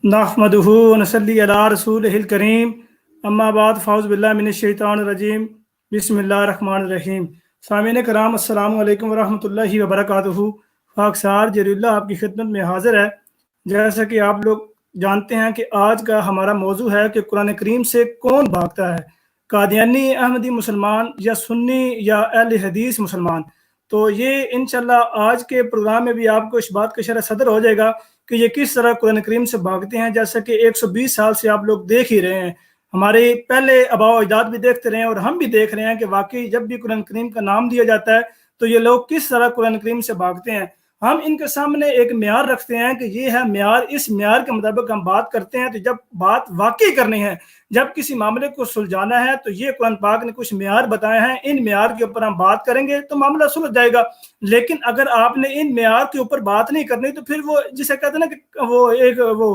नहमदुहु व नसल्ली अला रसूलिहिल करीम अम्मा बाद फ़ाउज़ बिल्लाहि मिनश शैतानिर रजीम बिस्मिल्लाहिर रहमानिर रहीम। सामीन कराम अस्सलामु अलैकुम व रहमतुल्लाहि व बरकातुहू। खाकसार जरील्ला आपकी खिदमत में हाजिर है। जैसा कि आप लोग जानते हैं कि आज का हमारा मौजू है कि कुरान करीम से कौन भागता है, कादियानी अहमदी मुसलमान या सुन्नी या अहले हदीस मुसलमान। तो ये इंशाल्लाह आज के प्रोग्राम में भी आपको इस बात का शरह सदर हो जाएगा कि ये किस तरह कुरान करीम से भागते हैं। जैसा कि 120 साल से आप लोग देख ही रहे हैं, हमारे पहले आबाओ अजदाद भी देखते रहे हैं और हम भी देख रहे हैं कि वाकई जब भी कुरान करीम का नाम दिया जाता है तो ये लोग किस तरह कुरान करीम से भागते हैं। हम इनके सामने एक म्यार रखते हैं कि ये है म्यार, इस म्यार के मुताबिक हम बात करते हैं। तो जब बात वाकई करनी है, जब किसी मामले को सुलझाना है, तो ये कुरान पाक ने कुछ म्यार बताए हैं, इन म्यार के ऊपर हम बात करेंगे तो मामला सुलझ जाएगा। लेकिन अगर आपने इन म्यार के ऊपर बात नहीं करनी तो फिर वो जिसे कहते हैं ना कि वो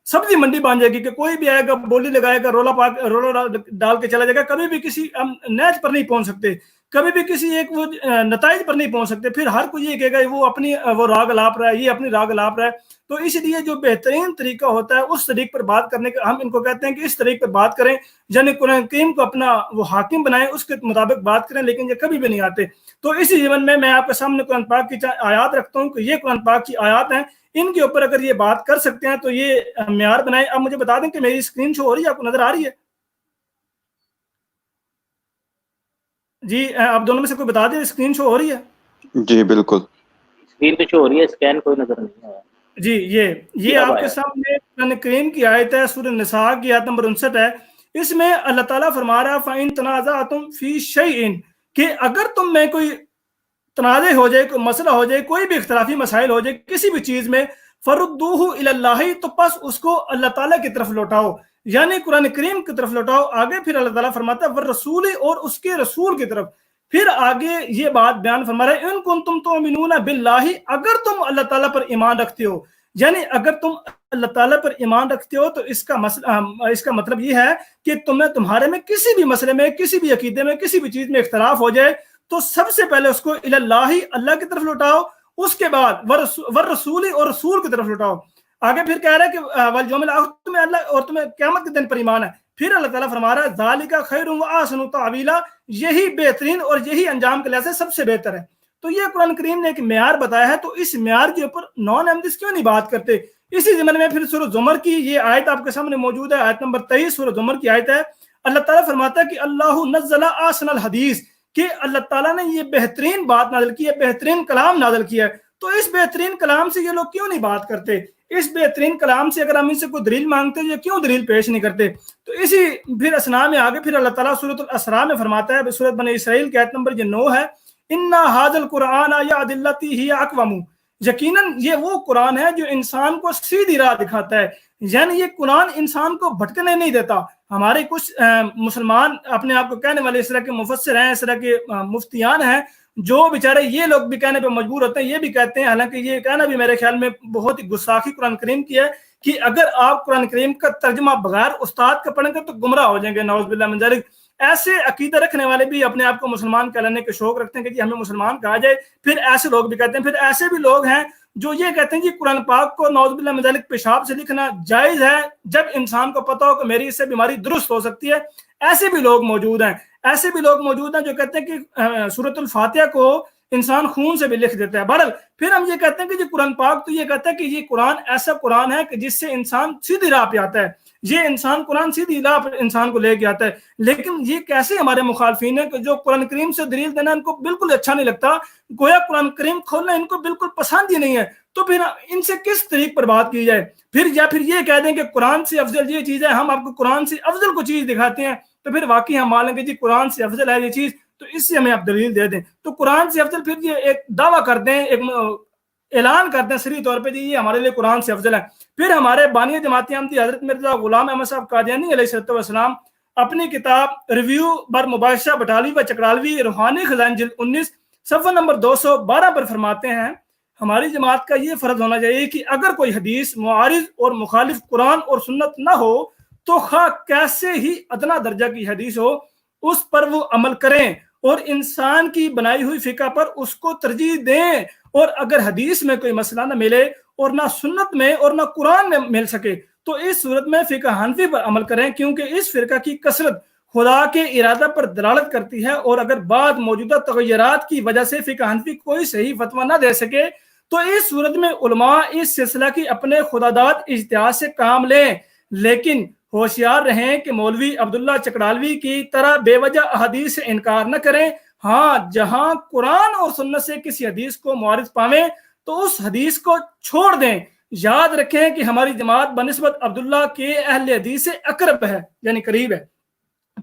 सब्जी मंडी बन जाएगी कि कोई भी आएगा, बोली लगाएगा, रोला डाल के चला जाएगा। कभी भी किसी हम नैच पर नहीं पहुंच सकते, कभी भी किसी एक वो नताइज पर नहीं पहुंच सकते। फिर हर कोई ये कहेगा वो अपनी वो राग लाप रहा है, ये अपनी राग लाप रहा है। तो इसलिए जो बेहतरीन तरीका होता है उस तरीके पर बात करने का हम इनको कहते हैं कि इस तरीके पर बात करें, यानी कुरान करीम को अपना वो हाकिम बनाएं, उसके मुताबिक बात करें। लेकिन ये कभी भी नहीं आते। तो इसी जीवन में मैं आपके सामने कुरान पाक की आयात रखता हूँ कि ये कुरान पाक की आयात हैं, इनके ऊपर अगर ये बात कर सकते हैं तो ये म्यार बनाए। अब मुझे बता दें कि मेरी स्क्रीन शो हो रही है, आपको नजर आ रही है? जी आप दोनों में से कोई बता दें, स्क्रीन शो हो रही है? जी बिल्कुल स्क्रीन पे शो हो रही है, स्कैन कोई नजर नहीं आया जी। ये आपके सामने कुरान करीम की आयत है, सूरह निसा की आयत नंबर 59 है। इसमें अल्लाह ताला फरमा रहा है फ़इन तनाज़अतुम फ़ी शैइन, कि अगर तुम में कोई तनाज़े हो जाए, कोई मसला हो जाए, कोई भी इख्तिलाफी मसाइल हो जाए किसी भी चीज में, फरुद्दूहु इलल्लाहि, तो बस उसको अल्लाह ताला की तरफ लौटाओ, यानी कुरान करीम की तरफ लौटाओ। आगे फिर अल्लाह ताला फरमाता है वर रसूल, और उसके रसूल की तरफ। फिर आगे ये बात बयान फरमा रहे हैं इन कुंतुम तुमिनूना बिल्लाहि, अगर तुम अल्लाह ताला पर ईमान रखते हो, यानी अगर तुम अल्लाह ताला पर ईमान रखते हो तो इसका मतलब ये है कि तुम्हारे में किसी भी मसले में, किसी भी अकीदे में, किसी भी चीज में इख्तलाफ हो जाए तो सबसे पहले उसको इलल्लाहि, अल्लाह की तरफ लौटाओ। उसके बाद वर रसूली, और रसूल की तरफ लौटाओ। आगे फिर कह रहा है कि वल यौमिल आखिर, तुम्हें अल्लाह और तुम्हें क़यामत के दिन पर ईमान है। फिर अल्लाह ताला फरमा रहा है ज़ालिका खैरुन व अहसनु तावीला, यही बेहतरीन और यही अंजाम के लिहाज से सबसे बेहतर है। तो ये कुरान करीम ने एक म्यार बताया है, तो इस म्यार के ऊपर नॉन अहमदीस क्यों नहीं बात करते। इसी ज़मन में फिर सूरह ज़ुमर की ये आयत आपके सामने मौजूद है, आयत नंबर 23 सूरह ज़ुमर की आयत है। अल्लाह ताला फरमाता है कि अल्लाहु नज़्ज़ला अहसनल हदीस, कि अल्लाह ताला ने ये बेहतरीन बात नाज़िल की है, बेहतरीन कलाम नाज़िल किया है। तो इस बेहतरीन कलाम से ये लोग क्यों नहीं बात करते। इस बेहतरीन कलाम से अगर हम इनसे कोई दलील मांगते हैं, ये क्यों दलील पेश नहीं करते। तो इसी फिर असना में आगे फिर अल्लाह ताला सूरत असरा में फरमाता है, सूरत बनी इसराइल की आयत नंबर 9 है, इन्ना हाज़ल कुरान यअदिल्लती हिय अक़वम, यकीनन ये वो कुरान है जो इंसान को सीधी राह दिखाता है, यानी ये कुरान इंसान को भटकने नहीं देता। हमारे कुछ मुसलमान अपने आप को कहने वाले इस तरह के मुफस्सिर हैं, इस तरह के मुफ्तियान हैं, जो बेचारे ये लोग भी कहने पे मजबूर होते हैं, ये भी कहते हैं, हालांकि ये कहना भी मेरे ख्याल में बहुत ही गुस्ताखी कुरान करीम की है, कि अगर आप कुरान करीम का तर्जुमा बगैर उस्ताद का पढ़ेंगे तो गुमराह हो जाएंगे, नौज़ बिल्लाह मिन ज़ालिक। ऐसे अकीदा रखने वाले भी अपने आप को मुसलमान कहलाने के शौक रखते हैं कि जी हमें मुसलमान कहा जाए। फिर ऐसे लोग भी कहते हैं, फिर ऐसे भी लोग हैं जो ये कहते हैं कि कुरान पाक को नौज़ बिल्लाह मिन ज़ालिक पेशाब से लिखना जायज़ है, जब इंसान को पता हो कि मेरी इससे बीमारी दुरुस्त हो सकती है। ऐसे भी लोग मौजूद हैं, ऐसे भी लोग मौजूद हैं जो कहते हैं कि सूरतुल फातिहा को इंसान खून से भी लिख देता है। बहरहाल फिर हम ये कहते हैं कि जो कुरान पाक, तो ये कहता है कि ये कुरान ऐसा कुरान है कि जिससे इंसान सीधी राह पे आता है, ये इंसान कुरान सीधी राह पे इंसान को लेके आता है। लेकिन ये कैसे हमारे मुखालफिन है कि जो कुरान करीम से दलील देना इनको बिल्कुल अच्छा नहीं लगता, गोया कुरान करीम खोलना इनको बिल्कुल पसंद ही नहीं है। तो फिर इनसे किस तरीके पर बात की जाए। फिर ये कह दें कि कुरान से अफजल ये चीज है, हम आपको कुरान से अफजल को चीज दिखाते हैं, तो फिर वाकई हम मान लेंगे जी कुरान से अफजल है ये चीज, तो इससे हमें आप दलील दे दें। तो कुरान से अफजल फिर ये एक दावा कर दें, एक ऐलान करते हैं सरी तौर पे, जी ये हमारे लिए कुरान से अफजल है। फिर हमारे बानी जमाती अहमदी हजरत मिर्जा गुलाम अहमद साहब कादियानी अलैहिस्सलाम अपनी किताब रिव्यू बर मुबाशरा बटाली व चकरालवी रूहानी खजान जिल्द 19 सफ़ा नंबर 212 पर फरमाते हैं, हमारी जमात का ये फर्ज होना चाहिए कि अगर कोई हदीस मुआरिज और मुखालिफ कुरान और सुन्नत ना हो तो खा कैसे ही अदना दर्जा की हदीस हो, उस पर वो अमल करें और इंसान की बनाई हुई फिका पर उसको तरजीह दें। और अगर हदीस में कोई मसला ना मिले और ना सुन्नत में और ना कुरान में मिल सके تو اس صورت میں فقہ حنفی پر عمل کریں، کیونکہ اس فرقہ کی کثرت خدا کے ارادہ پر دلالت کرتی ہے، اور اگر بعد موجودہ تغیرات کی وجہ سے فقہ حنفی کوئی صحیح فتویٰ نہ دے سکے تو اس صورت میں علماء اس سلسلہ کی اپنے خداداد اجتہاد سے کام لیں، لیکن ہوشیار رہیں کہ مولوی عبداللہ چکڑالوی کی طرح بے وجہ احادیث سے انکار نہ کریں۔ ہاں، جہاں قرآن اور سنت سے کسی حدیث کو معارض پاویں تو اس حدیث کو چھوڑ دیں۔ یاد رکھیں کہ ہماری جماعت بنسبت عبداللہ کے اہل حدیث سے اقرب ہے، یعنی قریب ہے۔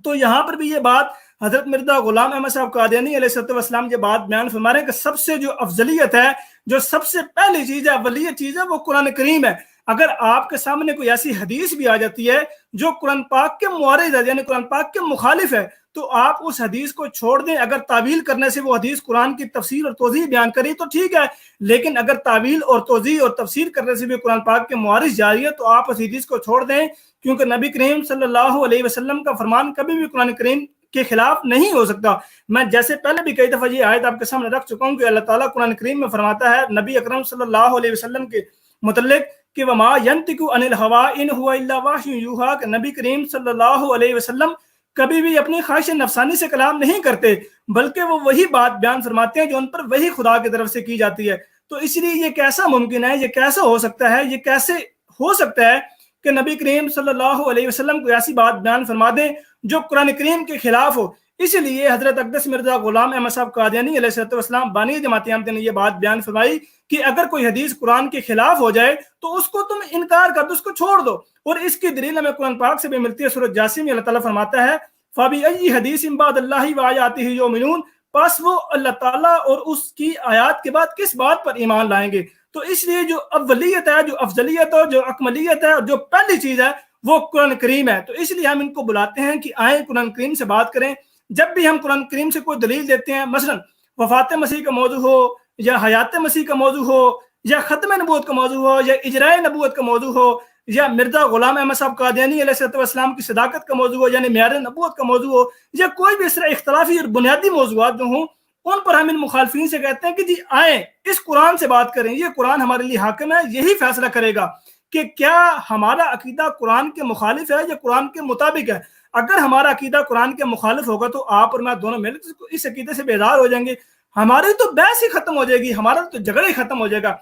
تو یہاں پر بھی یہ بات حضرت مرزا غلام احمد صاحب قادیانی علیہ السلام یہ بات بیان فرما رہے ہیں کہ سب سے جو افضلیت ہے، جو سب سے پہلی چیز ہے، اولیت چیز ہے، وہ قرآن کریم ہے۔ اگر آپ کے سامنے کوئی ایسی حدیث بھی آ جاتی ہے جو قرآن پاک کے معارض ہے، یعنی قرآن پاک کے مخالف ہے، تو آپ اس حدیث کو چھوڑ دیں۔ اگر تعویل کرنے سے وہ حدیث قرآن کی تفسیر اور توضیح بیان کری تو ٹھیک ہے، لیکن اگر تعویل اور توضیح اور تفسیر کرنے سے بھی قرآن پاک کے معارض جاری ہے تو آپ اس حدیث کو چھوڑ دیں، کیونکہ نبی کریم صلی اللہ علیہ وسلم کا فرمان کبھی بھی قرآن کریم کے خلاف نہیں ہو سکتا۔ میں جیسے پہلے بھی کئی دفعہ یہ آیت آپ کے سامنے رکھ چکا ہوں کہ اللہ تعالیٰ قرآن کریم میں فرماتا ہے نبی اکرم صلی اللہ علیہ وسلم کے متعلق کہ وما ينطق عن الهوى ان هو الا وحی یوحی، کہ نبی کریم صلی اللہ علیہ وسلم کبھی بھی اپنی خواہش نفسانی سے کلام نہیں کرتے، بلکہ وہ وہی بات بیان فرماتے ہیں جو ان پر وہی خدا کی طرف سے کی جاتی ہے۔ تو اس لیے یہ کیسا ممکن ہے، یہ کیسا ہو سکتا ہے، یہ کیسے ہو سکتا ہے کہ نبی کریم صلی اللہ علیہ وسلم کو ایسی بات بیان فرما دیں جو قرآن کریم کے خلاف ہو۔ اس لیے حضرت اقدس مرزا غلام احمد صاحب قادیانی علیہ السلام بانی جماعت احمدیہ نے یہ بات بیان فرمائی کہ اگر کوئی حدیث قرآن کے خلاف ہو جائے تو اس کو تم انکار کر دو، اس کو چھوڑ دو، اور اس کی دلیل ہمیں قرآن پاک سے بھی ملتی ہے۔ سورۃ جاسین میں اللہ تعالیٰ فرماتا ہے فَبِأَيِّ حَدِيثٍ بَعْدَ اللَّهِ وَآيَاتِهِ يُؤْمِنُونَ، پس وہ اللہ تعالیٰ اور اس کی آیات کے بعد کس بات پر ایمان لائیں گے۔ تو اس لیے جو اولیت ہے، جو افضلیت ہے، جو اکملیت ہے، جو پہلی چیز ہے وہ قرآن کریم ہے۔ تو اس لیے ہم ان کو بلاتے ہیں کہ آئیں قرآن کریم سے بات کریں۔ جب بھی ہم قرآن کریم سے کوئی دلیل دیتے ہیں، مثلا وفات مسیح کا موضوع ہو، یا حیات مسیح کا موضوع ہو، یا ختم نبوت کا موضوع ہو، یا اجراء نبوت کا موضوع ہو، یا مرزا غلام احمد صاحب قادیانی علیہ السلام کی صداقت کا موضوع ہو، یعنی معیار نبوت کا موضوع ہو، یا کوئی بھی اس طرح اختلافی اور بنیادی موضوعات جو ہوں، ان پر ہم ان مخالفین سے کہتے ہیں کہ جی آئیں اس قرآن سے بات کریں، یہ قرآن ہمارے لیے حاکم ہے، یہی فیصلہ کرے گا کہ کیا ہمارا عقیدہ قرآن کے مخالف ہے یا قرآن کے مطابق ہے۔ اگر ہمارا عقیدہ قرآن کے مخالف ہوگا تو آپ اور میں دونوں مل اس عقیدے سے بیدار ہو جائیں گے، ہماری تو بحث ہی ختم ہو جائے گی، ہمارا تو جھگڑا ہی ختم ہو جائے گا۔